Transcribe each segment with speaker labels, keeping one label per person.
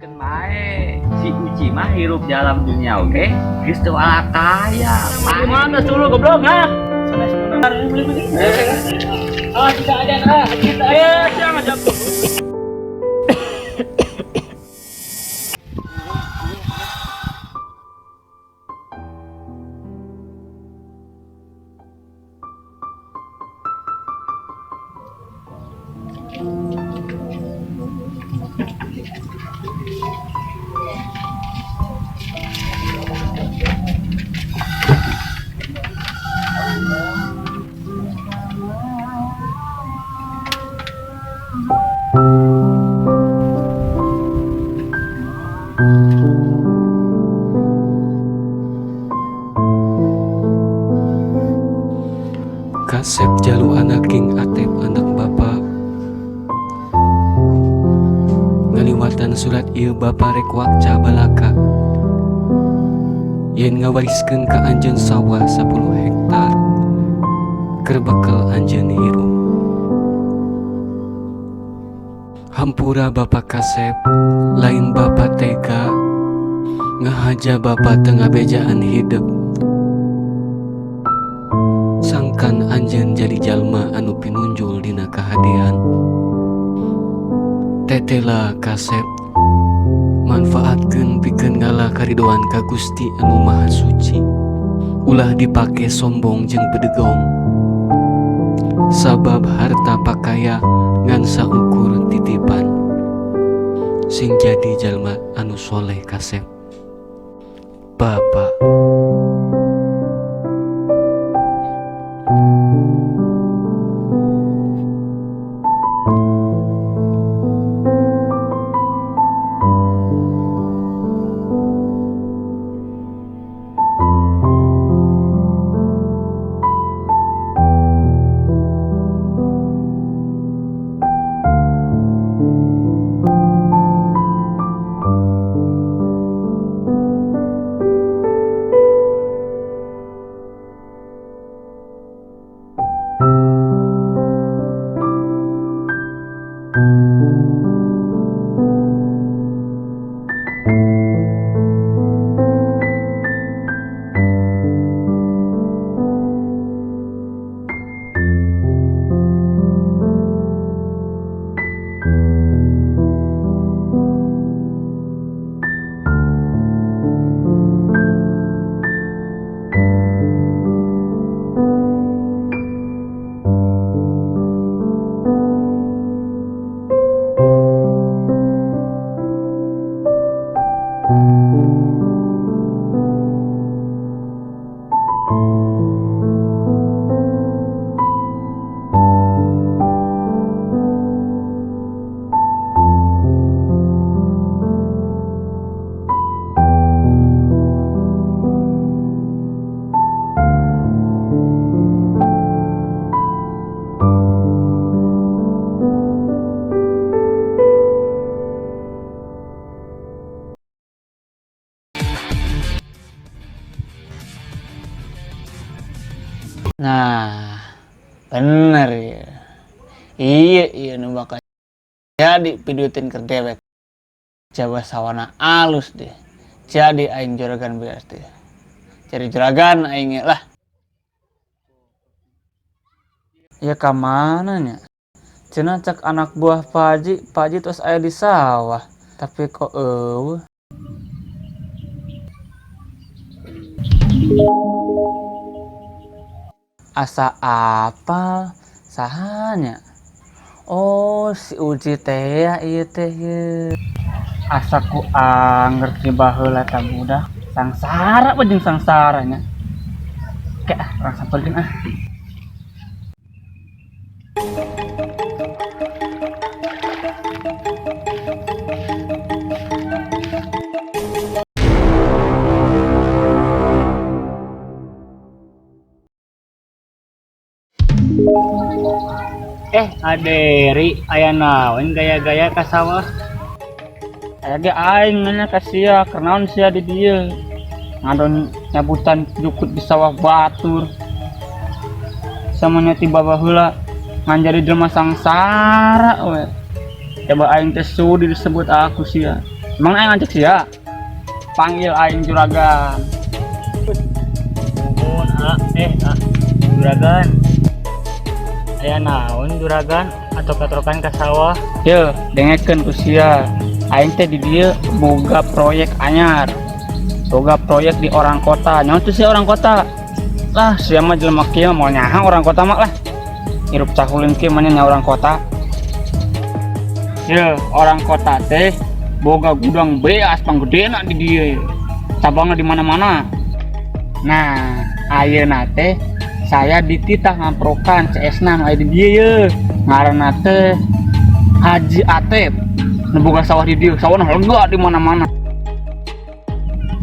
Speaker 1: Ken bae si Uci mah hirup dalam dunia oke geus teu ala kaya.
Speaker 2: Gimana suruh goblok ha? Sana sebentar beli. Tidak ada kita jangan jatuh.
Speaker 3: Kasep jalu anak king Atep anak bapa ngaliwatan surat ieu bapa rek wakca balaka yen ngawariskeun ka anjeun sawah 10 hektar keur bekel anjeun hirup. Hampura bapa Kasep lain bapa tega ngahaja bapa tengah bejaan hidup sangkan anjeun jadi jalma anu pinunjul dina kahadian. Tetela Kasep manfaatkeun pikeun ngalah karidoan ka Gusti anu Maha Suci ulah dipake sombong jeung bedegong sabab harta pakaya ngan saukur titipan sing jadi jalma anu soleh Kasep Bapak.
Speaker 2: Nah, bener ya. Iya nu bakal jadi pidutin ke dewek. Jawa sawana alus deh. Jadi aing juragan beas deh. Cari juragan aing lah. Ya kamana nya? Cenah cek anak buah Pak Haji terus aya di sawah. Tapi kok asa apa sahanya? Oh si Uji teh ya ieu teh ye. Asa ku ngerti baheula ta budak sangsara jeung sangsaranya. Ke orang sampeurkeun ah. Aderi aya naon gaya-gaya ka sawah? Aya ge aing nya ka sia, karnaon sia di dieu. Ngadon nyabutan jukut di sawah batur. Samanya tiba baheula ngan jadi jelema sangsara we. Coba aing teh sudi disebut aku sia. Emang aing ngajak sia. Panggil aing juragan. Nuhun juragan. Aya naon juragan atau katrokan ka sawah? Ye, dengekeun ku sia. Aing teh di dieu boga proyek anyar. Boga proyek di orang kota. Nyaon tuh sia orang kota? Lah, sia mah jelema kieu mau nyaha orang kota mah lah. Hirup cakulin kieu mah nya orang kota. Ye, orang kota teh boga gudang beas panggedena di dieu. Cabangna di mana-mana. Nah, ayeuna teh saya dititah ngamprokan CS6 aya di dieu ye. Ngaranna teh Haji Atep. Nu boga sawah di dieu, sawahna lega di mana-mana.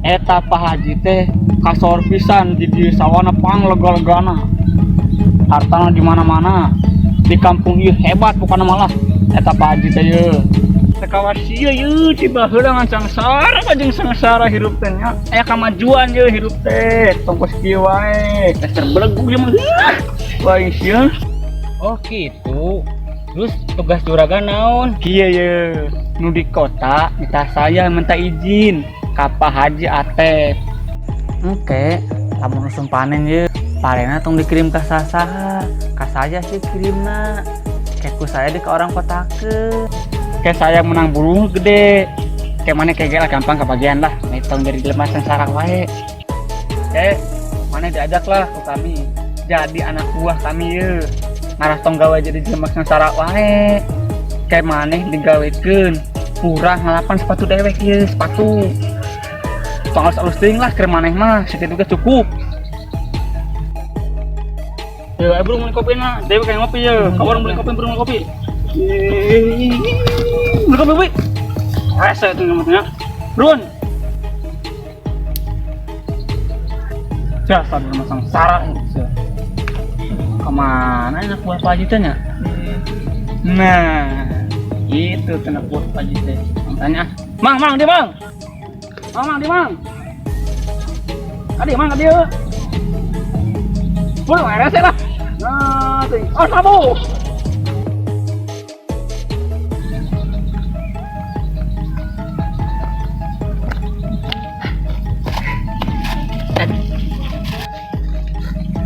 Speaker 2: Eta Pak Haji teh kasor pisan di dieu sawahna panglega-legana. Hartana di mana-mana. Di kampung ieu hebat pokona malah. Eta Pak Haji teh ye. Sekawas ieu ye tiba heula ngan sangsara jeung sangsara hirup teh nya. Aya kamajuan ye hirup teh. Tongkos kieu wae. Dasar belegu ye mah. Wae sia. Oh gitu. Terus tugas juragan naon? Kieu ye. Nu di kota minta saya minta izin ka Pak Haji Atep. Oke, lamun usum panen ye. Parena tong dikirim ke saha? Ka saya sih kirimna. Kayak ku saya di ke orang kota ke. Kayak saya menang burung gede. Kayak mana kayak lah gampang kebagian lah. Tong dari lemah sengsara wae. Mana diajak lah ke kami. Jadi anak buah kami ye. Ngarah tong gawe jadi lemah sengsara wae. Kayak mana digawekeun. Kurang ngalapan sepatu dewek ye, sepatu. Tong alus ting lah keur maneh mah sakitu ge cukup. Yo, ayo beli kopi na, dewe kayak ngopi ya. Kawan beli kopi, beli kopi. Beli kopi, beli. Rasa itu namanya. Brun. Jasad sama sangsara itu. Kemana anak buah pajitannya? Nah, itu anak buah pajitan. Tanya, mang, di mang. Mang, di mang. Adi, mang, adi. Belum ada sih lah. Nah, oh sabu.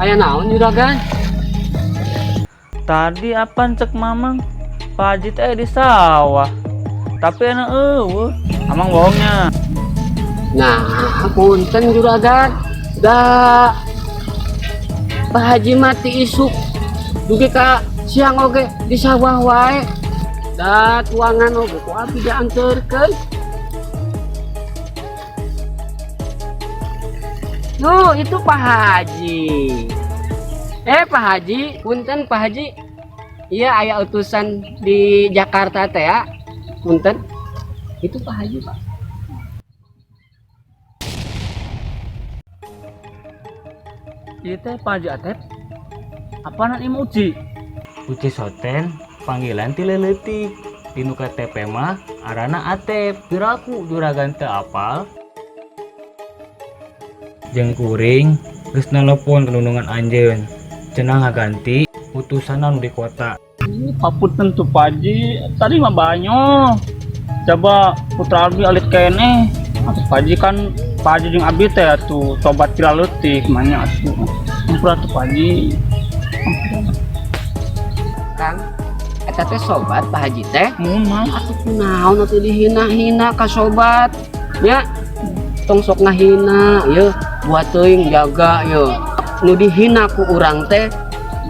Speaker 4: Aya naon juragan?
Speaker 2: Tadi apaan cek mamang? Pak Haji teh di sawah. Tapi enak amang bohongnya.
Speaker 4: Nah, punten juragan. Da Pak Haji mati isuk dugi ka siang oge di sawah wae. Da tuangan oge ku abdi dianterkeun. Nuh, itu Pak Haji. Pak Haji, punten Pak Haji. Iya, aya utusan di Jakarta teh ya. Punten. Itu Pak Haji, Pak.
Speaker 2: Ieu teh Pak Haji Atep. Apaan ieu Uci? Uci Soten, panggilan ti leuletik. Dinu KTP mah arana Atep. Piraku juragan teu apal. Jeung kuring geus nelpon ke nunungan anjeun. Cenah ngaganti utusan anu di kota. Papunten tuh Pak Haji, tadi mah banyak. Coba putra Abi alit kene. Atuh Pak Haji kan Pak Haji jeung Abi teh atuh sobat kira leutik manya atuh. Ampura tuh Pak Haji.
Speaker 4: Kang, eta teh sobat Pak Haji teh.
Speaker 2: Mun mah
Speaker 4: Atuh kunaon atuh dihina-hina ka sobat. Nya tong sok ngahina ye, buat teuing jaga ye. Nu dihina ku urang teh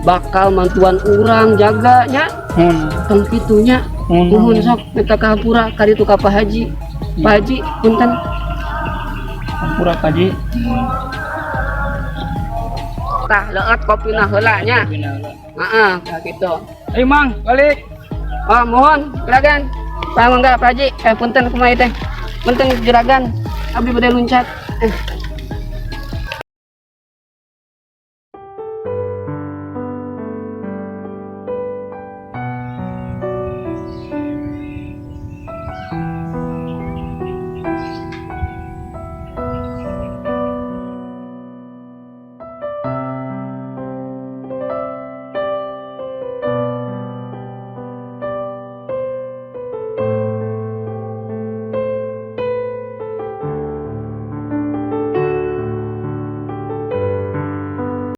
Speaker 4: bakal mantuan urang jaganya. Tong pitunya. Nuhun sok minta kahapura ka ditu ka Pak Haji. Pak Haji, punten.
Speaker 2: Hampura Pak Haji.
Speaker 4: Tah leuet kopina heula nya. Heeh, kitu.
Speaker 2: Ayo Mang, balik.
Speaker 4: Oh, mohon juragan. Mangga Pak Haji, punten kumaha teh. Punten juragan. Abdi bade luncat.